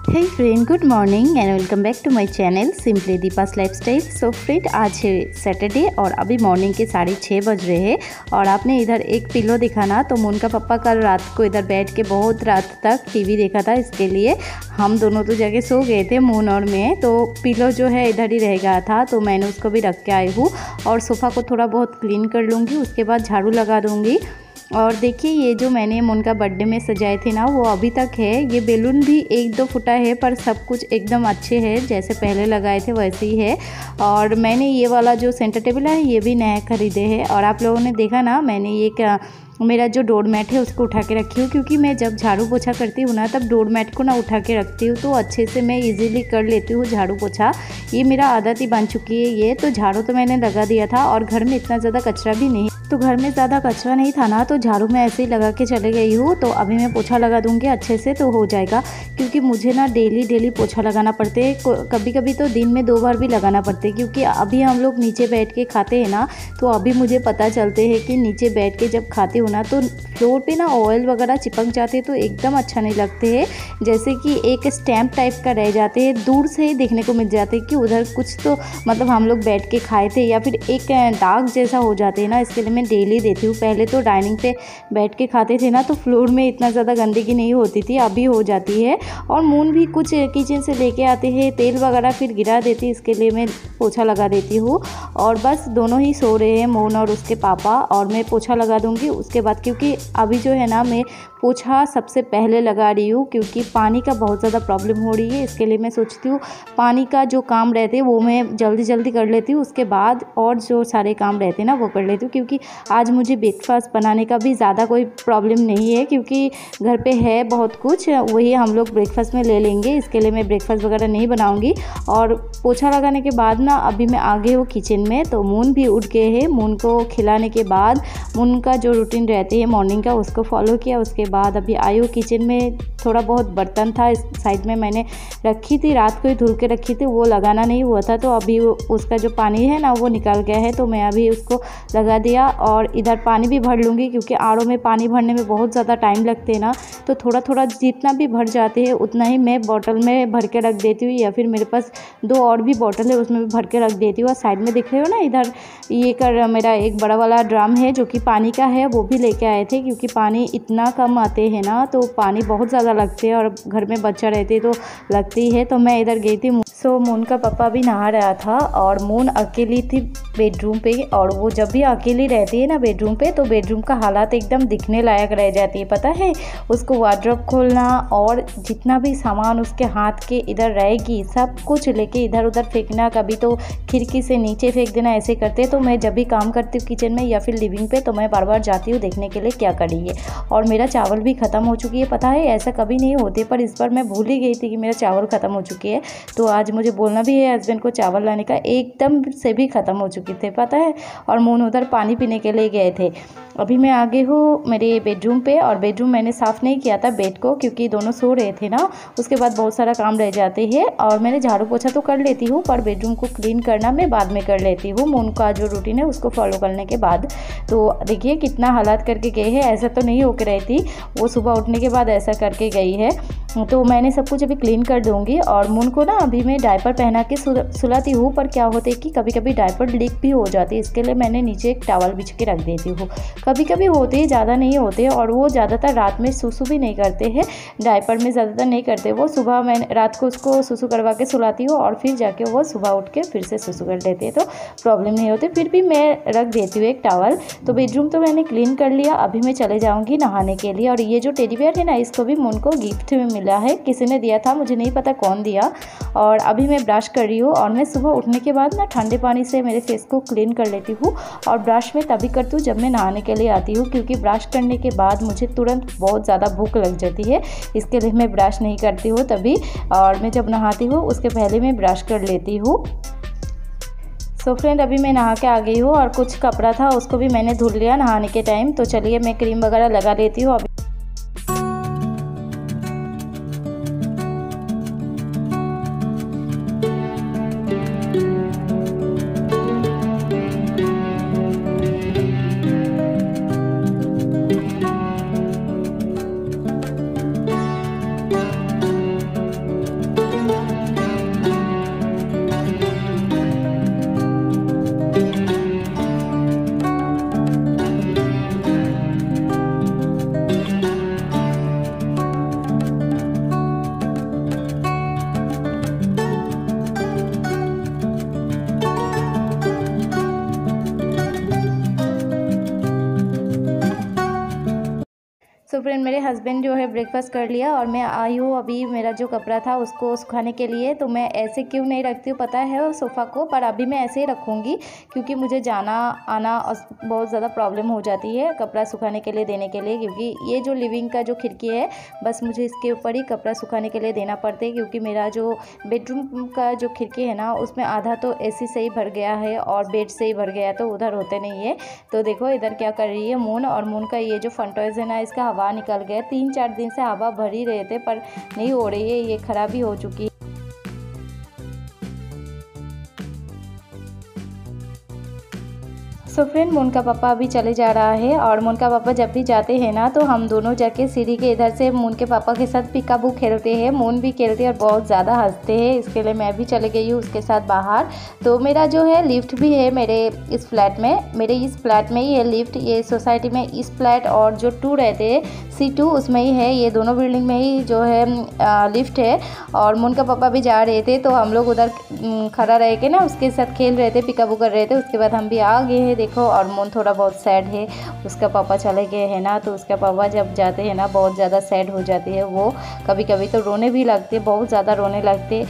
Hey friend, good morning and welcome back to my channel simply Deepa's lifestyle. So friend, आज है Saturday और अभी morning के 6:30 बज रहे हैं। और आपने इधर एक पिलो देखा ना, तो मोन का पापा कल रात को इधर बैठ के बहुत रात तक टीवी देखा था। इसके लिए हम दोनों तो जगह सो गए थे, मोन और मैं। तो पिलो जो है इधर ही रह गया था, तो मैंने उसको भी रख के आई हूँ। और सोफ़ा को थोड़ा बहुत क्लीन कर लूँगी, उसके बाद झाड़ू लगा दूँगी। और देखिए, ये जो मैंने मोन का बर्थडे में सजाए थे ना, वो अभी तक है। ये बैलून भी 1-2 फुटा है, पर सब कुछ एकदम अच्छे है, जैसे पहले लगाए थे वैसे ही है। और मैंने ये वाला जो सेंटर टेबल है, ये भी नया खरीदे है। और आप लोगों ने देखा ना, मैंने ये मेरा जो डोर मैट है उसको उठा के रखी हूँ, क्योंकि मैं जब झाड़ू पोछा करती हूँ ना, तब डोर मैट को ना उठा के रखती हूँ, तो अच्छे से मैं इजीली कर लेती हूँ झाड़ू पोछा। ये मेरा आदत ही बन चुकी है। ये तो झाड़ू तो मैंने लगा दिया था, और घर में इतना ज़्यादा कचरा भी नहीं, तो घर में ज़्यादा कचरा नहीं था ना, तो झाड़ू में ऐसे ही लगा के चले गई हूँ। तो अभी मैं पोछा लगा दूँगी अच्छे से, तो हो जाएगा। क्योंकि मुझे ना डेली पोछा लगाना पड़ते है, कभी कभी तो दिन में 2 बार भी लगाना पड़ते है। क्योंकि अभी हम लोग नीचे बैठ के खाते हैं ना, तो अभी मुझे पता चलते हैं कि नीचे बैठ के जब खाते हो ना, तो फ्लोर पे ना ऑयल वगैरह चिपक जाते हैं, तो एकदम अच्छा नहीं लगते हैं। जैसे कि एक स्टैम्प टाइप का रह जाते हैं, दूर से ही देखने को मिल जाते हैं कि उधर कुछ तो मतलब हम लोग बैठ के खाए थे, या फिर एक दाग जैसा हो जाते हैं ना। इसके लिए मैं डेली देती हूँ। पहले तो डाइनिंग पे बैठ के खाते थे ना, तो फ्लोर में इतना ज़्यादा गंदगी नहीं होती थी, अभी हो जाती है। और मून भी कुछ किचन से लेके आते हैं, तेल वगैरह फिर गिरा देती, इसके लिए मैं पोछा लगा देती हूँ। और बस दोनों ही सो रहे हैं, मून और उसके पापा, और मैं पोछा लगा दूँगी उसके बाद। क्योंकि अभी जो है ना, मैं पोछा सबसे पहले लगा रही हूँ, क्योंकि पानी का बहुत ज़्यादा प्रॉब्लम हो रही है। इसके लिए मैं सोचती हूँ पानी का जो काम रहते हैं वो मैं जल्दी कर लेती हूँ, उसके बाद और जो सारे काम रहते हैं ना वो कर लेती हूँ। क्योंकि आज मुझे ब्रेकफास्ट बनाने का भी ज़्यादा कोई प्रॉब्लम नहीं है, क्योंकि घर पे है बहुत कुछ, वही हम लोग ब्रेकफास्ट में ले लेंगे। इसके लिए मैं ब्रेकफास्ट वगैरह नहीं बनाऊँगी। और पोछा लगाने के बाद ना, अभी मैं आ गई हूँ किचन में, तो मून भी उठ गए हैं। मून को खिलाने के बाद मून का जो रूटीन रहती है मॉर्निंग का, उसको फॉलो किया। उसके बाद अभी आई हूँ किचन में। थोड़ा बहुत बर्तन था इस साइड में, मैंने रखी थी, रात को ही धुल के रखी थी, वो लगाना नहीं हुआ था, तो अभी उसका जो पानी है ना वो निकल गया है, तो मैं अभी उसको लगा दिया। और इधर पानी भी भर लूँगी, क्योंकि आरओ में पानी भरने में बहुत ज़्यादा टाइम लगते हैं ना, तो थोड़ा जितना भी भर जाते हैं उतना ही मैं बॉटल में भर के रख देती हूँ, या फिर मेरे पास 2 और भी बॉटल है, उसमें भी भर के रख देती हूँ। और साइड में दिख रहे हो ना, इधर ये कर मेरा एक बड़ा वाला ड्रम है जो कि पानी का है, वो भी लेके आए थे। क्योंकि पानी इतना कम आते हैं ना, तो पानी बहुत ज़्यादा लगते हैं, और घर में बच्चा रहते तो लगती है। तो मैं इधर गई थी। सो मून का पापा भी नहा रहा था, और मून अकेली थी बेडरूम पे। और वो जब भी अकेली रहती है ना बेडरूम पे, तो बेडरूम का हालात एकदम दिखने लायक रह जाती है। पता है, उसको वार्डरोब खोलना और जितना भी सामान उसके हाथ के इधर रहेगी, सब कुछ लेके इधर उधर फेंकना, कभी तो खिड़की से नीचे फेंक देना, ऐसे करते। तो मैं जब भी काम करती हूँ किचन में या फिर लिविंग पे, तो मैं बार बार जाती हूँ देखने के लिए क्या करी है। और मेरा चावल भी ख़त्म हो चुकी है। पता है, ऐसा कभी नहीं होते, पर इस बार मैं भूल ही गई थी कि मेरा चावल ख़त्म हो चुकी है। तो आज मुझे बोलना भी है हस्बैंड को चावल लाने का, एकदम से भी ख़त्म हो चुके थे, पता है। और मून उधर पानी पीने के लिए गए थे। अभी मैं आ गई हूँ मेरे बेडरूम पे, और बेडरूम मैंने साफ़ नहीं किया था बेड को, क्योंकि दोनों सो रहे थे ना। उसके बाद बहुत सारा काम रह जाते हैं, और मैंने झाड़ू पोछा तो कर लेती हूँ, पर बेडरूम को क्लीन करना मैं बाद में कर लेती हूँ, मून का जो रूटीन है उसको फॉलो करने के बाद। तो देखिए कितना हालात करके गए हैं, ऐसा तो नहीं होकर रही थी, वो सुबह उठने के बाद ऐसा करके गई है। तो मैंने सब कुछ अभी क्लीन कर दूँगी। और मून को ना अभी मैं डायपर पहना के सुलाती हूँ, पर क्या होता है कि कभी कभी डायपर लीक भी हो जाती है। इसके लिए मैंने नीचे एक टॉवल बिछ के रख देती हूँ। कभी कभी होते हैं, ज़्यादा नहीं होते, और वो ज़्यादातर रात में सुसु भी नहीं करते हैं, डायपर में ज़्यादातर नहीं करते वो। सुबह मैं रात को उसको सुसु करवा के सुलाती हूँ, और फिर जाके वो सुबह उठ के फिर से सुसु कर लेते हैं, तो प्रॉब्लम नहीं होती। फिर भी मैं रख देती हूँ एक टॉवल। तो बेडरूम तो मैंने क्लीन कर लिया, अभी मैं चले जाऊँगी नहाने के लिए। और ये जो टेडी बेयर है ना, इसको भी मून को गिफ्ट में मिला है, किसी ने दिया था, मुझे नहीं पता कौन दिया। और अभी मैं ब्रश कर रही हूँ, और मैं सुबह उठने के बाद ना ठंडे पानी से मेरे फेस को क्लीन कर लेती हूँ। और ब्रश मैं तभी करती हूँ जब मैं नहाने के लिए आती हूँ, क्योंकि ब्रश करने के बाद मुझे तुरंत बहुत ज़्यादा भूख लग जाती है। इसके लिए मैं ब्रश नहीं करती हूँ तभी, और मैं जब नहाती हूँ उसके पहले मैं ब्रश कर लेती हूँ। सो फ्रेंड, अभी मैं नहा के आ गई हूँ, और कुछ कपड़ा था उसको भी मैंने धुल लिया नहाने के टाइम। तो चलिए मैं क्रीम वगैरह लगा लेती हूँ अभी। फ्रेंड मेरे हस्बैंड जो है ब्रेकफास्ट कर लिया और मैं आई हूँ अभी मेरा जो कपड़ा था उसको सुखाने के लिए। तो मैं ऐसे क्यों नहीं रखती हूँ पता है सोफ़ा को, पर अभी मैं ऐसे ही रखूँगी क्योंकि मुझे जाना आना बहुत ज़्यादा प्रॉब्लम हो जाती है कपड़ा सुखाने के लिए देने के लिए, क्योंकि ये जो लिविंग का जो खिड़की है बस मुझे इसके ऊपर ही कपड़ा सुखाने के लिए देना पड़ता है, क्योंकि मेरा जो बेडरूम का जो खिड़की है ना उसमें आधा तो एसी से ही भर गया है और बेड से ही भर गया, तो उधर होते नहीं है। तो देखो इधर क्या कर रही है मून, और मून का ये जो फंटॉयज है ना इसका हवा निकल गया। 3-4 दिन से हवा भर ही रहे थे पर नहीं हो रही है, ये खराबी हो चुकी है। सो फ्रेंड मून का पापा अभी चले जा रहा है, और मून का पापा जब भी जाते हैं ना तो हम दोनों जाके सीढ़ी के इधर से मून के पापा के साथ पिकाबू खेलते हैं। मून भी खेलते हैं और बहुत ज़्यादा हंसते हैं, इसके लिए मैं भी चले गई हूँ उसके साथ बाहर। तो मेरा जो है लिफ्ट भी है मेरे इस फ्लैट में, मेरे इस फ्लैट में ही है लिफ्ट। ये सोसाइटी में इस फ्लैट और जो 2 रहते हैं C2 उसमें ही है, ये दोनों बिल्डिंग में ही जो है लिफ्ट है। और मून का पापा भी जा रहे थे तो हम लोग उधर खड़ा रह के ना उसके साथ खेल रहे थे, पिकाबू कर रहे थे। उसके बाद हम भी आ गए हैं देखो। और मून थोड़ा बहुत सैड है, उसका पापा चले गए हैं ना, तो उसका पापा जब जाते हैं ना बहुत ज़्यादा सैड हो जाती है वो, कभी कभी तो रोने भी लगते, बहुत ज़्यादा रोने लगते।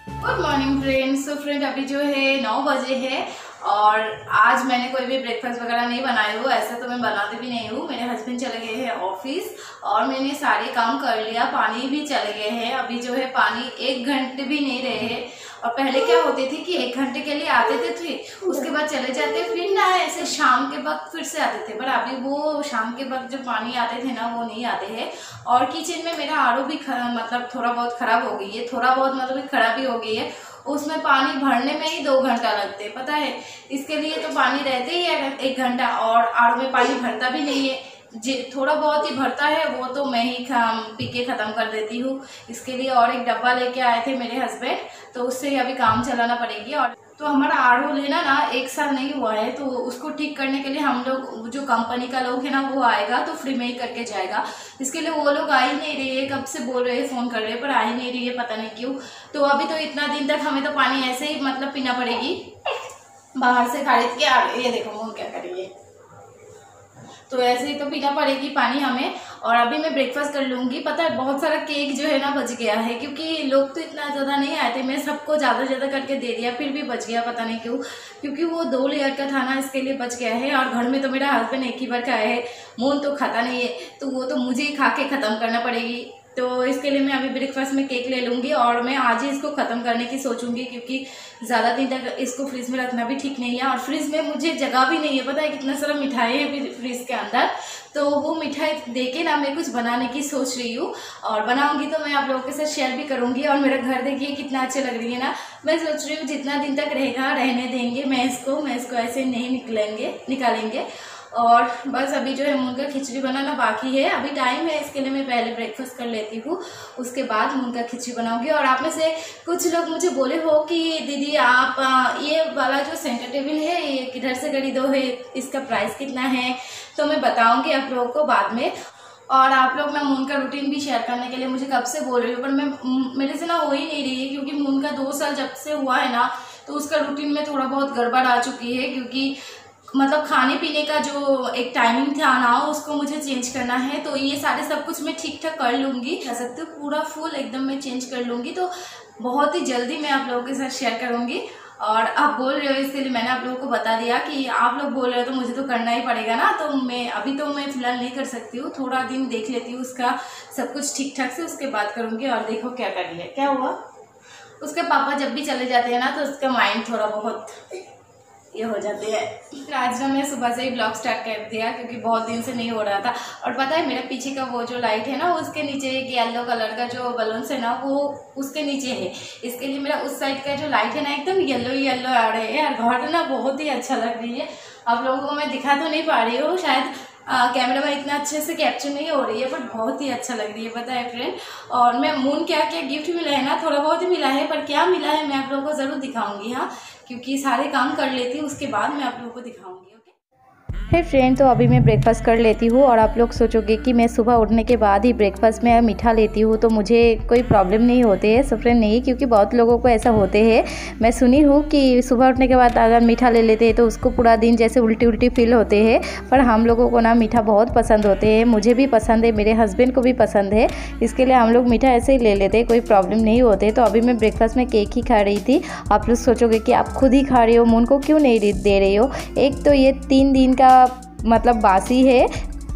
Good morning friends. So friend अभी जो है 9 बजे है और आज मैंने कोई भी ब्रेकफास्ट वगैरह नहीं बनाया हुआ, ऐसा तो मैं बनाती भी नहीं हूँ। मेरे हस्बैंड चले गए हैं ऑफिस और मैंने सारे काम कर लिया, पानी भी चले गए हैं। अभी जो है पानी 1 घंटे भी नहीं रहे हैं, और पहले क्या होते थे कि 1 घंटे के लिए आते थे उसके बाद चले जाते, फिर ना ऐसे शाम के वक्त फिर से आते थे। पर अभी वो शाम के वक्त जो पानी आते थे ना वो नहीं आते हैं। और किचन में मेरा आरओ भी मतलब थोड़ा बहुत ख़राब हो गई है, थोड़ा बहुत मतलब खराबी हो गई है, उसमें पानी भरने में ही 2 घंटा लगते पता है। इसके लिए तो पानी रहते ही है 1 घंटा, और आरओ में पानी भरता भी नहीं है, थोड़ा बहुत ही भरता है वो तो मैं ही पी के ख़त्म कर देती हूँ। इसके लिए और एक डब्बा लेके आए थे मेरे हस्बैंड, तो उससे ही अभी काम चलाना पड़ेगी। और तो हमारा आरओ लेना ना 1 साल नहीं हुआ है, तो उसको ठीक करने के लिए हम लोग जो कंपनी का लोग है ना वो आएगा तो फ्री में ही करके जाएगा। इसके लिए वो लोग आ ही नहीं रहे है, कब से बोल रहे हैं फ़ोन कर रहे हैं पर आ ही नहीं रही है, पता नहीं क्यों। तो अभी तो इतना दिन तक हमें तो पानी ऐसे ही मतलब पीना पड़ेगी बाहर से खरीद के। ये देखो वो क्या करिए, तो ऐसे ही तो पीना पड़ेगी पानी हमें। और अभी मैं ब्रेकफास्ट कर लूँगी। पता है बहुत सारा केक जो है ना बच गया है, क्योंकि लोग तो इतना ज़्यादा नहीं आए थे, मैं सबको ज़्यादा करके दे दिया, फिर भी बच गया पता नहीं क्यों, क्योंकि वो 2 लेयर का था ना इसके लिए बच गया है। और घर में तो मेरा हस्बैंड एक ही बार खाया है, मून तो खाता नहीं है, तो वो तो मुझे ही खा के ख़त्म करना पड़ेगी। तो इसके लिए मैं अभी ब्रेकफास्ट में केक ले लूँगी और मैं आज ही इसको ख़त्म करने की सोचूंगी, क्योंकि ज़्यादा दिन तक इसको फ्रिज में रखना भी ठीक नहीं है। और फ्रिज में मुझे जगह भी नहीं है, पता है कितना सारा मिठाई है फ्रिज के अंदर, तो वो मिठाई देके ना मैं कुछ बनाने की सोच रही हूँ। और बनाऊंगी तो मैं आप लोगों के साथ शेयर भी करूँगी। और मेरा घर देखिए कितना अच्छे लग रही है ना, मैं सोच रही हूँ जितना दिन तक रहेगा रहने देंगे, मैं इसको ऐसे नहीं निकालेंगे। और बस अभी जो है मूंग का खिचड़ी बनाना बाकी है, अभी टाइम है, इसके लिए मैं पहले ब्रेकफास्ट कर लेती हूँ, उसके बाद मूंग का खिचड़ी बनाऊंगी। और आप में से कुछ लोग मुझे बोले हो कि दीदी आप ये वाला जो सेंटर टेबल है ये किधर से खरीदो है, इसका प्राइस कितना है, तो मैं बताऊँगी आप लोगों को बाद में। और आप लोग ना मून का रूटीन भी शेयर करने के लिए मुझे कब से बोल रहे हो, पर मेरे से ना हो ही नहीं रही है, क्योंकि मून का 2 साल जब से हुआ है ना तो उसका रूटीन में थोड़ा बहुत गड़बड़ आ चुकी है, क्योंकि मतलब खाने पीने का जो एक टाइमिंग था ना उसको मुझे चेंज करना है। तो ये सारे सब कुछ मैं ठीक ठाक कर लूँगी, कह सकते हो पूरा फुल एकदम मैं चेंज कर लूँगी, तो बहुत ही जल्दी मैं आप लोगों के साथ शेयर करूँगी। और आप बोल रहे हो इसके लिए मैंने आप लोगों को बता दिया कि आप लोग बोल रहे हो तो मुझे तो करना ही पड़ेगा ना, तो मैं अभी तो मैं फिलहाल नहीं कर सकती हूँ, थोड़ा दिन देख लेती हूँ उसका सब कुछ ठीक ठाक से, उसके बाद करूँगी। और देखो क्या कर लिया, क्या हुआ, उसके पापा जब भी चले जाते हैं ना तो उसका माइंड थोड़ा बहुत ये हो जाती है। आज ना मैं सुबह से ही ब्लॉग स्टार्ट कर दिया, क्योंकि बहुत दिन से नहीं हो रहा था। और पता है मेरे पीछे का वो जो लाइट है ना उसके नीचे एक येलो कलर का जो बलून्स है ना वो उसके नीचे है, इसके लिए मेरा उस साइड का जो लाइट है ना एकदम येलो आ रहे हैं। यार घर ना बहुत ही अच्छा लग रही है, आप लोगों को मैं दिखा तो नहीं पा रही हूँ, शायद कैमरा में इतना अच्छे से कैप्चर नहीं हो रही है, पर बहुत ही अच्छा लग रही है पता है फ्रेंड। और मैं मून क्या गिफ्ट मिला है ना, थोड़ा बहुत ही मिला है, पर क्या मिला है मैं आप लोगों को ज़रूर दिखाऊंगी, हाँ, क्योंकि सारे काम कर लेती हूँ उसके बाद मैं आप लोगों को दिखाऊंगी। ओके हे फ्रेंड, तो अभी मैं ब्रेकफास्ट कर लेती हूँ और आप लोग सोचोगे कि मैं सुबह उठने के बाद ही ब्रेकफास्ट में मीठा लेती हूँ तो मुझे कोई प्रॉब्लम नहीं होती है। सो फ्रेंड नहीं, क्योंकि बहुत लोगों को ऐसा होते हैं। मैं सुनी हूँ कि सुबह उठने के बाद अगर मीठा ले लेते हैं तो उसको पूरा दिन जैसे उल्टी उल्टी फील होते हैं। पर हम लोगों को ना मीठा बहुत पसंद होते हैं। मुझे भी पसंद है, मेरे हस्बैंड को भी पसंद है, इसके लिए हम लोग मीठा ऐसे ही ले लेते हैं, कोई प्रॉब्लम नहीं होते। तो अभी मैं ब्रेकफास्ट में केक ही खा रही थी। आप लोग सोचोगे कि आप खुद ही खा रही हो, मून को क्यों नहीं दे रही हो। एक तो ये 3 दिन का मतलब बासी है,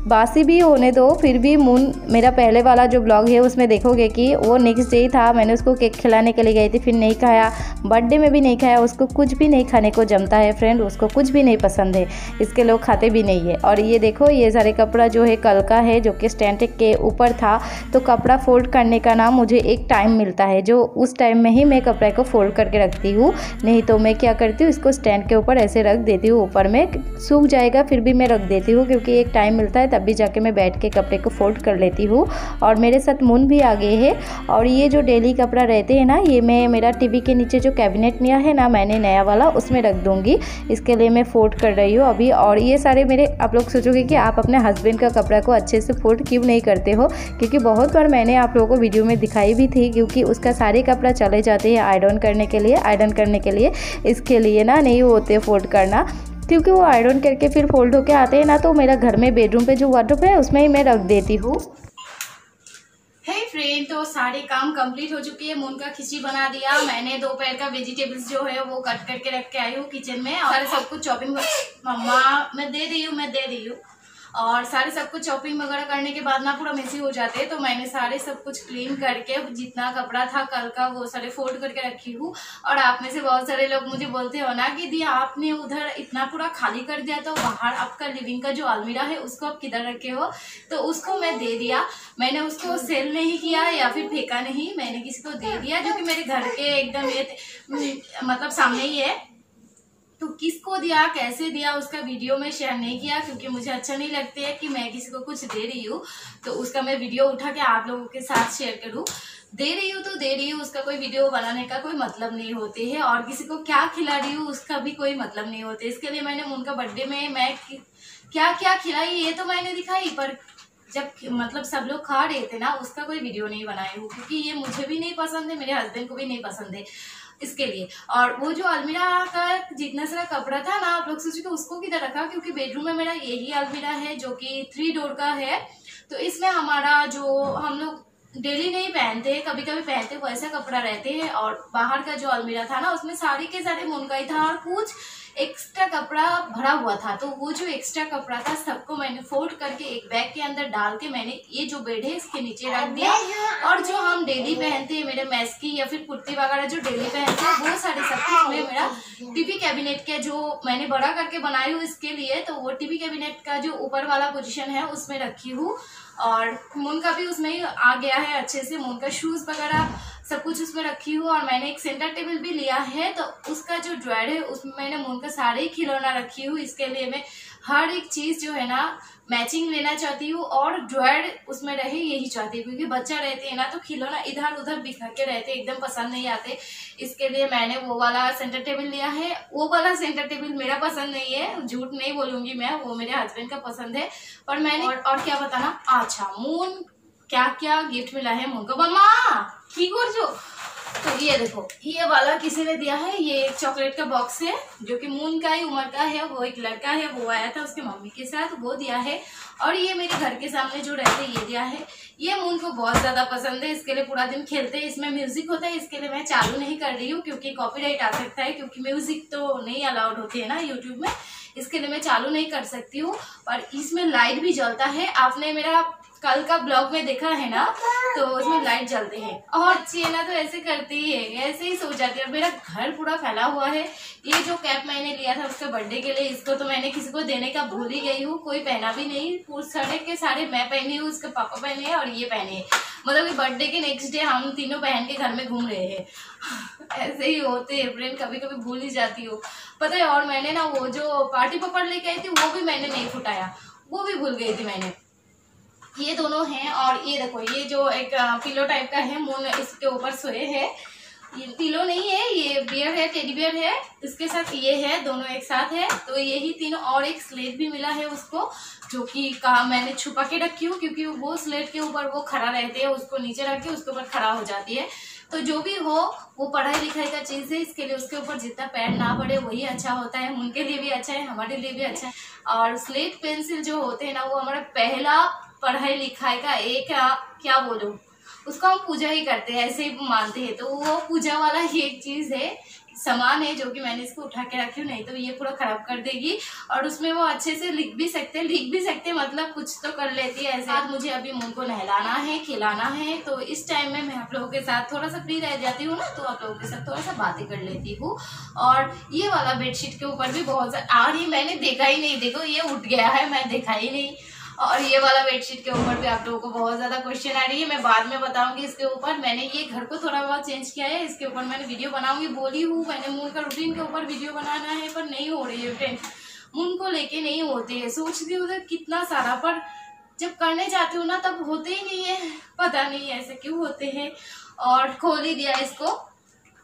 बासी भी होने दो, फिर भी मून मेरा पहले वाला जो ब्लॉग है उसमें देखोगे कि वो नेक्स्ट डे था, मैंने उसको केक खिलाने के लिए गई थी, फिर नहीं खाया, बर्थडे में भी नहीं खाया। उसको कुछ भी नहीं खाने को जमता है फ्रेंड, उसको कुछ भी नहीं पसंद है, इसके लोग खाते भी नहीं है। और ये देखो, ये सारे कपड़ा जो है कल का है, जो कि स्टैंड के ऊपर था। तो कपड़ा फोल्ड करने का ना मुझे एक टाइम मिलता है, जो उस टाइम में ही मैं कपड़े को फोल्ड करके रखती हूँ। नहीं तो मैं क्या करती हूँ, इसको स्टैंड के ऊपर ऐसे रख देती हूँ, ऊपर में सूख जाएगा फिर भी मैं रख देती हूँ, क्योंकि एक टाइम मिलता है तब भी जाके मैं बैठ के कपड़े को फोल्ड कर लेती हूँ। और मेरे साथ मून भी आ गए हैं। और ये जो डेली कपड़ा रहते हैं ना, ये मैं मेरा टीवी के नीचे जो कैबिनेट लिया है ना मैंने नया वाला, उसमें रख दूँगी। इसके लिए मैं फोल्ड कर रही हूँ अभी। और ये सारे मेरे, आप लोग सोचोगे कि आप अपने हस्बैंड का कपड़ा को अच्छे से फोल्ड क्यों नहीं करते हो, क्योंकि बहुत बार मैंने आप लोगों को वीडियो में दिखाई भी थी, क्योंकि उसका सारे कपड़ा चले जाते हैं आयरन करने के लिए। इसके लिए ना नहीं होते फोल्ड करना, क्योंकि वो आयरन करके फिर फोल्ड होके आते हैं ना, तो मेरा घर में बेडरूम पे जो वार्डरोब है उसमें ही मैं रख देती हूँ। हे फ्रेंड, तो सारे काम कंप्लीट हो चुके हैं। मून का खिचड़ी बना दिया मैंने, दोपहर का वेजिटेबल्स जो है वो कट करके रख के आई हूँ किचन में, और सब कुछ चॉपिंग मम्मा मैं दे रही हूँ और सारे सब कुछ चॉपिंग वगैरह करने के बाद ना पूरा मेसी हो जाते हैं। तो मैंने सारे सब कुछ क्लीन करके जितना कपड़ा था कल का वो सारे फोल्ड करके रखी हूँ। और आप में से बहुत सारे लोग मुझे बोलते हो ना कि दी आपने उधर इतना पूरा खाली कर दिया, तो बाहर आपका लिविंग का जो अलमीरा है उसको आप किधर रखे हो। तो उसको मैं दे दिया, मैंने उसको सेल नहीं किया या फिर फेंका नहीं, मैंने किसी को दे दिया, जो कि मेरे घर के एकदम ये मतलब सामने ही है। तो किसको दिया, कैसे दिया, उसका वीडियो में शेयर नहीं किया, क्योंकि मुझे अच्छा नहीं लगता है कि मैं किसी को कुछ दे रही हूँ तो उसका मैं वीडियो उठा के आप लोगों के साथ शेयर करूँ। दे रही हूँ तो दे रही हूँ, उसका कोई वीडियो बनाने का कोई मतलब नहीं होते है, और किसी को क्या खिला रही हूँ उसका भी कोई मतलब नहीं होते। इसके लिए मैंने उनका बर्थडे में मैं क्या क्या खिलाई ये तो मैंने दिखाई, पर जब मतलब सब लोग खा रहे थे ना उसका कोई वीडियो नहीं बनाई हूँ, क्योंकि ये मुझे भी नहीं पसंद है, मेरे हस्बैंड को भी नहीं पसंद है इसके लिए। और वो जो अलमीरा का जितना सारा कपड़ा था ना, आप लोग सोचिए उसको किधर रखा, क्योंकि बेडरूम में मेरा यही अलमीरा है जो कि 3 डोर का है। तो इसमें हमारा जो हम लोग डेली नहीं पहनते, कभी कभी पहनते, वैसा कपड़ा रहते हैं। और बाहर का जो अलमीरा था ना उसमें सारे के सारे मुनकाई था और कुछ एक्स्ट्रा कपड़ा भरा हुआ था। तो वो जो एक्स्ट्रा कपड़ा था सबको मैंने फोल्ड करके एक बैग के अंदर डाल के मैंने ये जो बेड है इसके नीचे रख दिया। और जो हम डेली पहनते हैं, मेरे मैस की या फिर कुर्ती वगैरह जो डेली पहनते हैं, वो सारे सब कुछ में मेरा टीवी कैबिनेट के जो मैंने बड़ा करके बनाई हूँ इसके लिए, तो वो टीवी कैबिनेट का जो ऊपर वाला पोजीशन है उसमें रखी हूँ। और मून का भी उसमें ही आ गया है अच्छे से, मून का शूज वगैरह सब कुछ उसमें रखी हूँ। और मैंने एक सेंटर टेबल भी लिया है, तो उसका जो ड्रॉयर है उसमें मैंने मून का सारे ही खिलौना रखी हूँ। इसके लिए मैं हर एक चीज जो है ना मैचिंग लेना चाहती हूँ, और ड्रॉयर उसमें रहे यही चाहती हूँ, क्योंकि बच्चा रहते हैं ना तो खिलौना इधर उधर बिखर के रहते, एकदम पसंद नहीं आते। इसके लिए मैंने वो वाला सेंटर टेबल लिया है। वो वाला सेंटर टेबल मेरा पसंद नहीं है, झूठ नहीं बोलूंगी मैं, वो मेरे हस्बैंड का पसंद है। पर मैंने और क्या बताना, अच्छा मून क्या क्या गिफ्ट मिला है मून को, मम्मा की कर जो। तो ये देखो, ये वाला किसी ने दिया है, ये एक चॉकलेट का बॉक्स है जो कि मून का ही उम्र का है, वो एक लड़का है, वो आया था उसके मम्मी के साथ, वो दिया है। और ये मेरे घर के सामने जो रहते ये दिया है, ये मून को बहुत ज्यादा पसंद है, इसके लिए पूरा दिन खेलते हैं। इसमें म्यूजिक होता है, इसके लिए मैं चालू नहीं कर रही हूँ क्योंकि कॉपीराइट आ सकता है, क्योंकि म्यूजिक तो नहीं अलाउड होती है ना यूट्यूब में, इसके लिए मैं चालू नहीं कर सकती हूँ। पर इसमें लाइट भी जलता है, आपने मेरा कल का ब्लॉग में देखा है ना, तो उसमें लाइट जलते हैं। और अच्छी है ना, तो ऐसे करती ही है, ऐसे ही सो जाती है। और मेरा घर पूरा फैला हुआ है। ये जो कैप मैंने लिया था उसके बर्थडे के लिए, इसको तो मैंने किसी को देने का भूल ही गई हूँ, कोई पहना भी नहीं। सारे के सारे मैं पहनी हूँ, उसके पापा पहने हैं और ये पहने हैं, मतलब कि बर्थडे के नेक्स्ट डे हम तीनों बहन के घर में घूम रहे हैं। ऐसे ही होते हैं फ्रेंड, कभी कभी भूल ही जाती हूँ, पता है। और मैंने ना वो जो पार्टी पेपर लेके आई थी वो भी मैंने नहीं फुटाया, वो भी भूल गई थी मैंने। ये दोनों हैं। और ये देखो, ये जो एक पिलो टाइप का है, मून इसके ऊपर सोए है। ये पिलो नहीं है, ये बियर है, टेडी बियर है, इसके साथ ये है, दोनों एक साथ है। तो यही तीनों, और एक स्लेट भी मिला है उसको, जो कि कहा मैंने छुपा के रखी हूँ, क्योंकि वो स्लेट के ऊपर वो खड़ा रहते हैं, उसको नीचे रख के उसके ऊपर खड़ा हो जाती है। तो जो भी हो, वो पढ़ाई लिखाई का चीज़ है, इसके लिए उसके ऊपर जितना पैर ना पड़े वही अच्छा होता है। उनके लिए भी अच्छा है, हमारे लिए भी अच्छा है। और स्लेट पेंसिल जो होते हैं ना, वो हमारा पहला पढ़ाई लिखाई का एक क्या बोलूं, उसको हम पूजा ही करते हैं, ऐसे ही मानते हैं। तो वो पूजा वाला ही एक चीज़ है, सामान है, जो कि मैंने इसको उठा के रखी हूँ, नहीं तो ये पूरा खराब कर देगी। और उसमें वो अच्छे से लिख भी सकते मतलब कुछ तो कर लेती है ऐसे। मुझे अभी मून को नहलाना है, खिलाना है, तो इस टाइम में मैं आप लोगों के साथ थोड़ा सा फ्री रह जाती हूँ ना, तो आप लोगों के साथ थोड़ा सा बातें कर लेती हूँ। और ये वाला बेडशीट के ऊपर भी बहुत सारा मैंने देखा ही नहीं, देखो ये उठ गया है, मैं देखा ही नहीं। और ये वाला बेडशीट के ऊपर भी आप लोगों को बहुत ज़्यादा क्वेश्चन आ रही है, मैं बाद में बताऊंगी इसके ऊपर। मैंने ये घर को थोड़ा बहुत चेंज किया है, इसके ऊपर मैंने वीडियो बनाऊंगी, बोली हूँ मैंने मून का रूटीन के ऊपर वीडियो बनाना है, पर नहीं हो रही है फ्रेंड, मून को लेके नहीं होते है। सोचती हूँ कितना सारा, पर जब करने जाती हूँ ना तब होते ही नहीं है, पता नहीं ऐसे क्यों होते हैं। और खोल ही दिया इसको,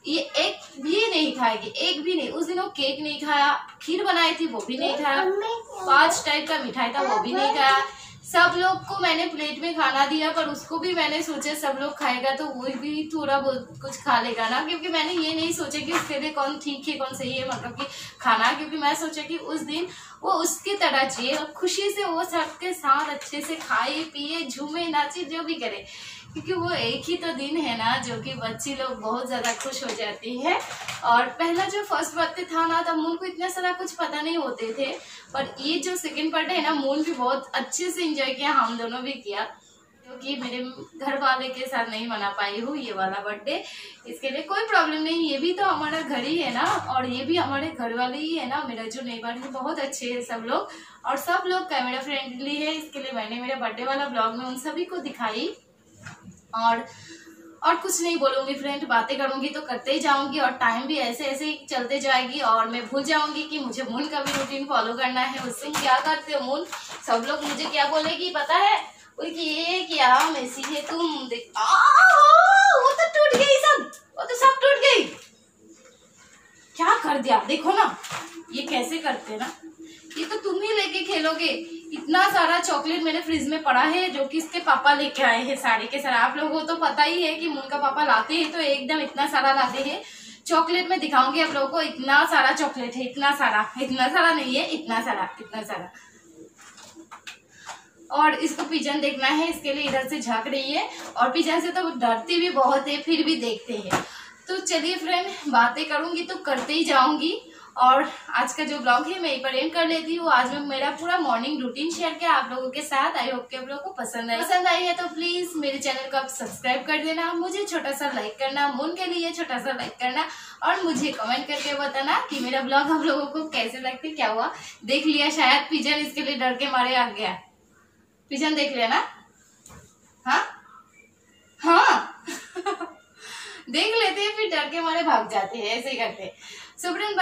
ये एक भी नहीं खाएगी, एक भी नहीं। उस दिन वो केक नहीं खाया, खीर बनाई थी वो भी नहीं खाया, 5 टाइप का मिठाई था वो भी नहीं खाया। सब लोग को मैंने प्लेट में खाना दिया, पर उसको भी मैंने सोचा सब लोग खाएगा तो वो भी थोड़ा बहुत कुछ खा लेगा ना, क्योंकि मैंने ये नहीं सोचा कि उसके लिए कौन ठीक है कौन सही है, मतलब कि खाना, क्योंकि मैं सोचा कि उस दिन वो उसकी तरह चाहिए और खुशी से वो सबके साथ अच्छे से खाए पिए झूमे नाचे जो भी करे, क्योंकि वो एक ही तो दिन है ना जो कि बच्ची लोग बहुत ज़्यादा खुश हो जाती है। और पहला जो फर्स्ट बर्थडे था ना, तब मून को इतना सारा कुछ पता नहीं होते थे, पर ये जो सेकंड बर्थडे है ना, मून भी बहुत अच्छे से एंजॉय किया, हम दोनों भी किया, क्योंकि मेरे घर वाले के साथ नहीं मना पाई हूँ ये वाला बर्थडे। इसके लिए कोई प्रॉब्लम नहीं, ये भी तो हमारा घर ही है ना, और ये भी हमारे घर वाले ही है ना। मेरा जो नेबर है बहुत अच्छे हैं सब लोग, और सब लोग कैमरा फ्रेंडली है, इसके लिए मैंने मेरा बर्थडे वाला ब्लॉग में उन सभी को दिखाई। और कुछ नहीं बोलूंगी फ्रेंड, बातें करूंगी तो करते ही जाऊंगी, और टाइम भी ऐसे ऐसे ही चलते जाएगी, और मैं भूल जाऊंगी कि मुझे मून का भी रूटीन फॉलो करना है। उससे क्या करते हो मून, सब लोग मुझे क्या बोलेगी पता है, बोले ये क्या मैसी है तुम, देख वो तो टूट गई, वो तो सब टूट गई, क्या कर दिया देखो ना, ये कैसे करते ना, ये तो तुम ही लेके खेलोगे। इतना सारा चॉकलेट मैंने फ्रिज में पड़ा है, जो कि इसके पापा लेके आए हैं सारे के सारे। आप लोगों को तो पता ही है कि मून का पापा लाते हैं तो एकदम इतना सारा लाते हैं चॉकलेट। मैं दिखाऊंगी आप लोगों को, इतना सारा चॉकलेट है, इतना सारा नहीं है, इतना सारा। और इसको पिजन देखना है, इसके लिए इधर से झांक रही है, और पिजन से तो डरती भी बहुत है, फिर भी देखते हैं। तो चलिए फ्रेंड, बातें करूंगी तो करते ही जाऊंगी। और आज का जो ब्लॉग है मैं यहीं पर एंड कर लेती हूँ। आज मैं मेरा पूरा मॉर्निंग रूटीन शेयर किया आप लोगों के साथ। आई होप कि आप लोगों को पसंद आई है तो प्लीज मेरे चैनल को आप सब्सक्राइब कर देना, मुझे छोटा सा लाइक करना, मून के लिए छोटा सा लाइक करना, और मुझे कमेंट करके बताना कि मेरा ब्लॉग आप लोगों को कैसे लगते, क्या हुआ। देख लिया शायद पिजन, इसके लिए डर के मारे आ गया। पिजन देख लिया ना, हाँ देख लेते हैं फिर डर के मारे भाग जाते हैं, ऐसे ही करते हैं। So friend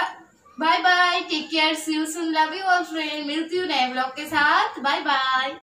bye bye, take care, see you soon, love you all friend. मिलती हूँ नए ब्लॉग के साथ, बाय बाय।